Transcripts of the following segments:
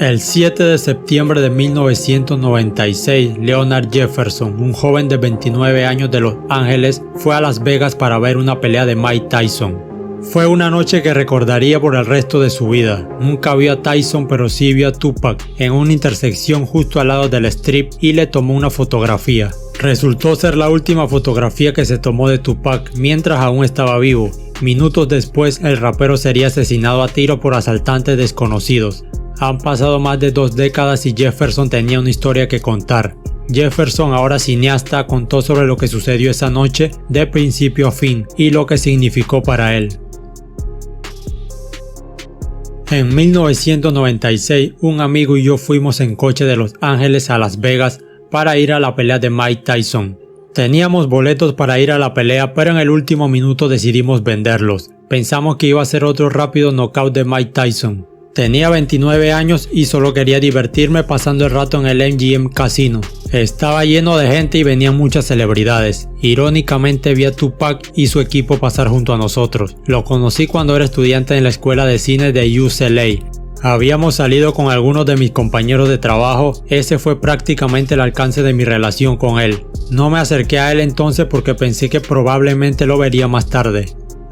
El 7 de septiembre de 1996, Leonard Jefferson, un joven de 29 años de Los Ángeles, fue a Las Vegas para ver una pelea de Mike Tyson. Fue una noche que recordaría por el resto de su vida. Nunca vio a Tyson, pero sí vio a Tupac en una intersección justo al lado del strip y le tomó una fotografía. Resultó ser la última fotografía que se tomó de Tupac mientras aún estaba vivo. Minutos después, el rapero sería asesinado a tiro por asaltantes desconocidos. Han pasado más de 2 décadas y Jefferson tenía una historia que contar. Jefferson, ahora cineasta, contó sobre lo que sucedió esa noche de principio a fin y lo que significó para él. En 1996, un amigo y yo fuimos en coche de Los Ángeles a Las Vegas para ir a la pelea de Mike Tyson. Teníamos boletos para ir a la pelea, pero en el último minuto decidimos venderlos. Pensamos que iba a ser otro rápido knockout de Mike Tyson. Tenía 29 años y solo quería divertirme pasando el rato en el MGM Casino. Estaba lleno de gente y venían muchas celebridades. Irónicamente vi a Tupac y su equipo pasar junto a nosotros. Lo conocí cuando era estudiante en la escuela de cine de UCLA. Habíamos salido con algunos de mis compañeros de trabajo. Ese fue prácticamente el alcance de mi relación con él. No me acerqué a él entonces porque pensé que probablemente lo vería más tarde.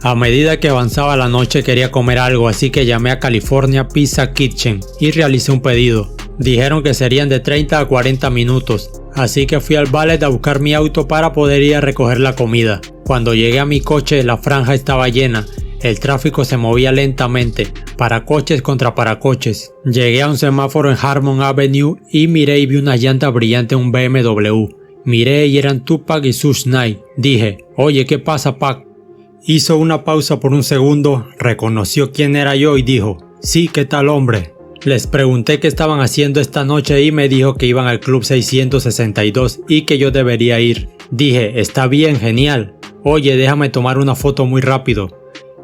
A medida que avanzaba la noche quería comer algo, así que llamé a California Pizza Kitchen y realicé un pedido. Dijeron que serían de 30 a 40 minutos, así que fui al valet a buscar mi auto para poder ir a recoger la comida. Cuando llegué a mi coche, la franja estaba llena. El tráfico se movía lentamente, para coches contra para coches. Llegué a un semáforo en Harmon Avenue y miré y vi una llanta brillante en un BMW. Miré y eran Tupac y Suge Knight. Dije, oye, ¿qué pasa, Pac? Hizo una pausa por un segundo, reconoció quién era yo y dijo, sí, ¿qué tal, hombre? Les pregunté qué estaban haciendo esta noche y me dijo que iban al Club 662 y que yo debería ir. Dije, está bien, genial. Oye, déjame tomar una foto muy rápido.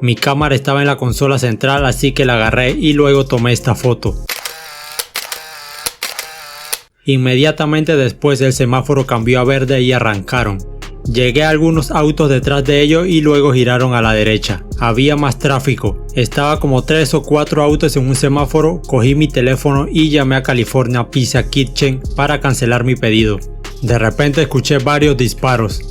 Mi cámara estaba en la consola central, así que la agarré y luego tomé esta foto. Inmediatamente después el semáforo cambió a verde y arrancaron. Llegué a algunos autos detrás de ellos y luego giraron a la derecha. Había más tráfico. Estaba como 3 o 4 autos en un semáforo. Cogí mi teléfono y llamé a California Pizza Kitchen para cancelar mi pedido. De repente escuché varios disparos.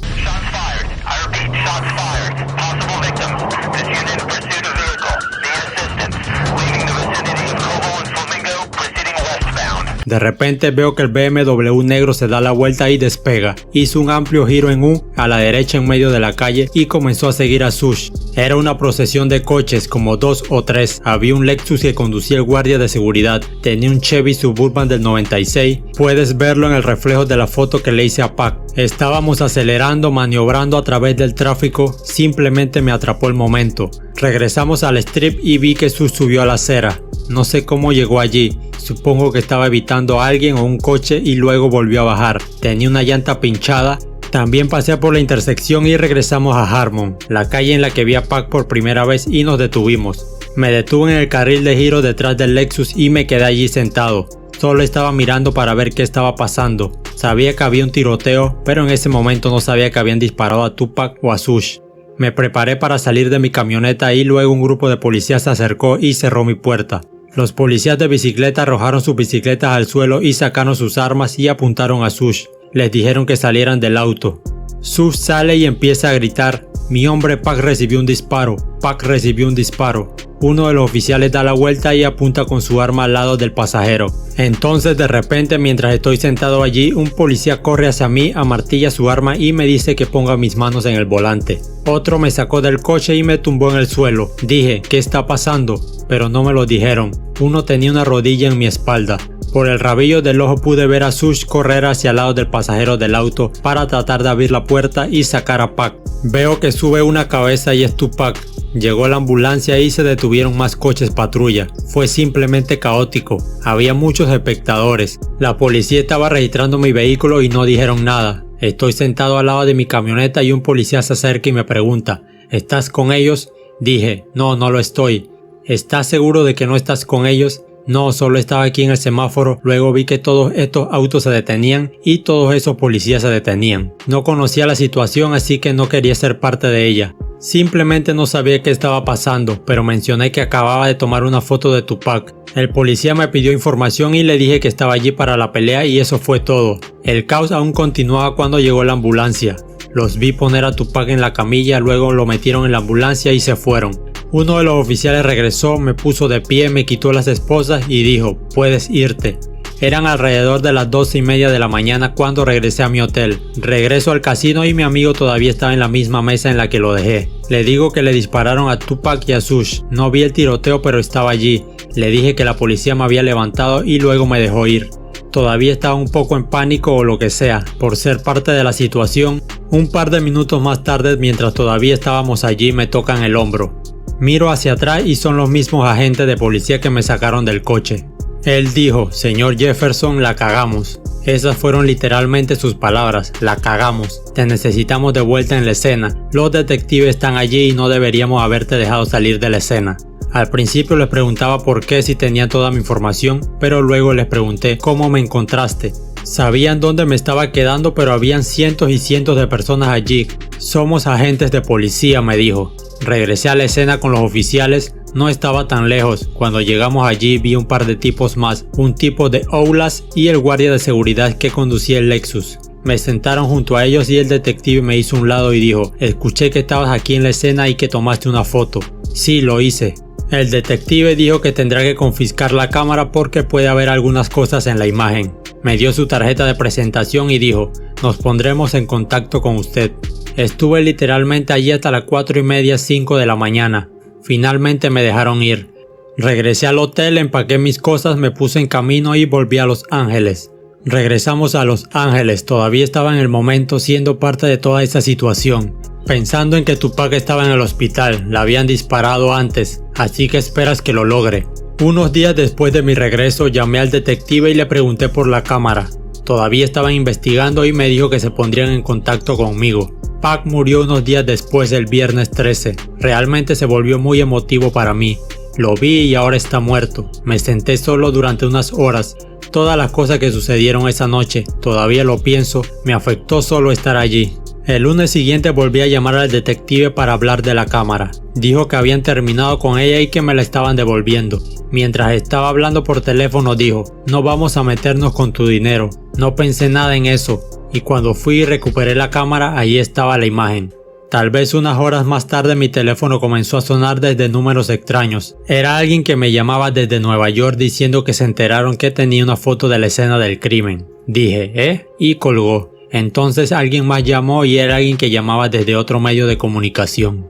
De repente veo que el BMW negro se da la vuelta y despega. Hizo un amplio giro en U a la derecha en medio de la calle y comenzó a seguir a Suge. Era una procesión de coches, como 2 o 3. Había un Lexus que conducía el guardia de seguridad. Tenía un Chevy Suburban del 96. Puedes verlo en el reflejo de la foto que le hice a Pac. Estábamos acelerando, maniobrando a través del tráfico. Simplemente me atrapó el momento. Regresamos al strip y vi que Suge subió a la acera. No sé cómo llegó allí. Supongo que estaba evitando a alguien o un coche y luego volvió a bajar. Tenía una llanta pinchada. También pasé por la intersección y regresamos a Harmon, la calle en la que vi a Pac por primera vez, y nos detuvimos. Me detuve en el carril de giro detrás del Lexus y me quedé allí sentado. Solo estaba mirando para ver qué estaba pasando. Sabía que había un tiroteo, pero en ese momento no sabía que habían disparado a Tupac o a Suge. Me preparé para salir de mi camioneta y luego un grupo de policías se acercó y cerró mi puerta. Los policías de bicicleta arrojaron sus bicicletas al suelo y sacaron sus armas y apuntaron a Suge. Les dijeron que salieran del auto. Suge sale y empieza a gritar, mi hombre Pac recibió un disparo, Pac recibió un disparo. Uno de los oficiales da la vuelta y apunta con su arma al lado del pasajero. Entonces de repente, mientras estoy sentado allí, un policía corre hacia mí, amartilla su arma y me dice que ponga mis manos en el volante. Otro me sacó del coche y me tumbó en el suelo. Dije, ¿qué está pasando? Pero no me lo dijeron. Uno tenía una rodilla en mi espalda. Por el rabillo del ojo pude ver a Suge correr hacia el lado del pasajero del auto para tratar de abrir la puerta y sacar a Pac. Veo que sube una cabeza y es Tupac. Llegó la ambulancia y se detuvieron más coches patrulla. Fue simplemente caótico. Había muchos espectadores. La policía estaba registrando mi vehículo y no dijeron nada. Estoy sentado al lado de mi camioneta y un policía se acerca y me pregunta, ¿estás con ellos? Dije, no lo estoy. ¿Estás seguro de que no estás con ellos? No, solo estaba aquí en el semáforo. Luego vi que todos estos autos se detenían y todos esos policías se detenían. No conocía la situación, así que no quería ser parte de ella. Simplemente no sabía qué estaba pasando, pero mencioné que acababa de tomar una foto de Tupac. El policía me pidió información y le dije que estaba allí para la pelea y eso fue todo. El caos aún continuaba cuando llegó la ambulancia. Los vi poner a Tupac en la camilla, luego lo metieron en la ambulancia y se fueron. Uno de los oficiales regresó, me puso de pie, me quitó las esposas y dijo, puedes irte. Eran alrededor de las 12:30 de la mañana cuando regresé a mi hotel. Regreso al casino y mi amigo todavía estaba en la misma mesa en la que lo dejé. Le digo que le dispararon a Tupac y a Suge. No vi el tiroteo pero estaba allí. Le dije que la policía me había levantado y luego me dejó ir. Todavía estaba un poco en pánico o lo que sea, por ser parte de la situación. Un par de minutos más tarde, mientras todavía estábamos allí, me tocan el hombro. Miro hacia atrás y son los mismos agentes de policía que me sacaron del coche. Él dijo, señor Jefferson, la cagamos. Esas fueron literalmente sus palabras, la cagamos. Te necesitamos de vuelta en la escena. Los detectives están allí y no deberíamos haberte dejado salir de la escena. Al principio les preguntaba por qué si tenía toda mi información, pero luego les pregunté cómo me encontraste. Sabían dónde me estaba quedando, pero habían cientos y cientos de personas allí. Somos agentes de policía, me dijo. Regresé a la escena con los oficiales, no estaba tan lejos. Cuando llegamos allí vi un par de tipos más, un tipo de Oulas y el guardia de seguridad que conducía el Lexus. Me sentaron junto a ellos y el detective me hizo a un lado y dijo, escuché que estabas aquí en la escena y que tomaste una foto. Sí, lo hice. El detective dijo que tendrá que confiscar la cámara porque puede haber algunas cosas en la imagen. Me dio su tarjeta de presentación y dijo, nos pondremos en contacto con usted. Estuve literalmente allí hasta las 4:30, 5 de la mañana. Finalmente me dejaron ir. Regresé al hotel, empaqué mis cosas, me puse en camino y volví a Los Ángeles. Regresamos a Los Ángeles, todavía estaba en el momento siendo parte de toda esa situación. Pensando en que Tupac estaba en el hospital, la habían disparado antes, así que esperas que lo logre. Unos días después de mi regreso llamé al detective y le pregunté por la cámara. Todavía estaban investigando y me dijo que se pondrían en contacto conmigo. Pac murió unos días después, el viernes 13. Realmente se volvió muy emotivo para mí. Lo vi y ahora está muerto. Me senté solo durante unas horas. Todas las cosas que sucedieron esa noche, todavía lo pienso, me afectó solo estar allí. El lunes siguiente volví a llamar al detective para hablar de la cámara. Dijo que habían terminado con ella y que me la estaban devolviendo. Mientras estaba hablando por teléfono dijo, no vamos a meternos con tu dinero. No pensé nada en eso. Y cuando fui y recuperé la cámara, ahí estaba la imagen. Tal vez unas horas más tarde mi teléfono comenzó a sonar desde números extraños. Era alguien que me llamaba desde Nueva York diciendo que se enteraron que tenía una foto de la escena del crimen. Dije, ¿eh? Y colgó. Entonces alguien más llamó y era alguien que llamaba desde otro medio de comunicación.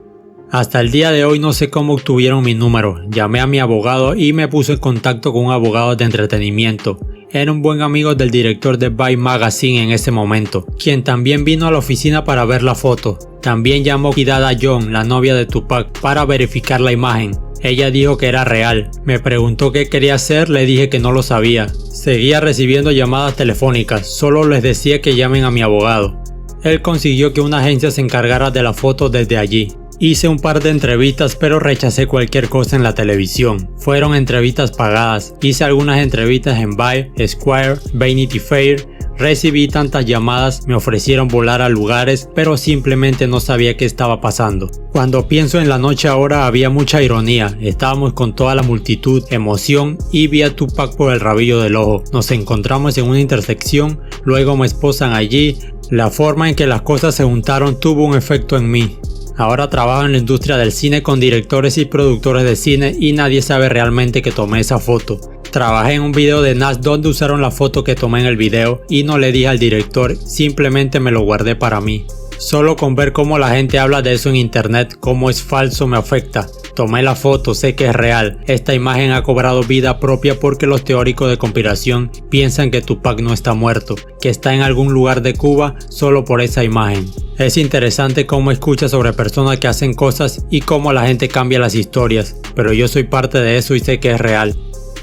Hasta el día de hoy no sé cómo obtuvieron mi número. Llamé a mi abogado y me puse en contacto con un abogado de entretenimiento. Era un buen amigo del director de Vibe Magazine en ese momento, quien también vino a la oficina para ver la foto. También llamó Kidada Young, la novia de Tupac, para verificar la imagen. Ella dijo que era real. Me preguntó qué quería hacer, le dije que no lo sabía. Seguía recibiendo llamadas telefónicas, solo les decía que llamen a mi abogado. Él consiguió que una agencia se encargara de la foto desde allí. Hice un par de entrevistas pero rechacé cualquier cosa en la televisión. Fueron entrevistas pagadas. Hice algunas entrevistas en Vibe, Esquire, Vanity Fair. Recibí tantas llamadas, me ofrecieron volar a lugares, pero simplemente no sabía qué estaba pasando. Cuando pienso en la noche ahora había mucha ironía. Estábamos con toda la multitud, emoción y vi a Tupac por el rabillo del ojo. Nos encontramos en una intersección, luego me esposan allí. La forma en que las cosas se juntaron tuvo un efecto en mí. Ahora trabajo en la industria del cine con directores y productores de cine y nadie sabe realmente que tomé esa foto. Trabajé en un video de Nas donde usaron la foto que tomé en el video y no le dije al director, simplemente me lo guardé para mí. Solo con ver cómo la gente habla de eso en internet, cómo es falso, me afecta. Tomé la foto, sé que es real. Esta imagen ha cobrado vida propia porque los teóricos de conspiración piensan que Tupac no está muerto, que está en algún lugar de Cuba solo por esa imagen. Es interesante cómo escuchas sobre personas que hacen cosas y cómo la gente cambia las historias, pero yo soy parte de eso y sé que es real.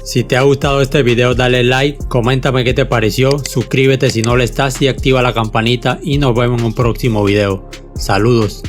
Si te ha gustado este video dale like, coméntame qué te pareció, suscríbete si no lo estás y activa la campanita y nos vemos en un próximo video. Saludos.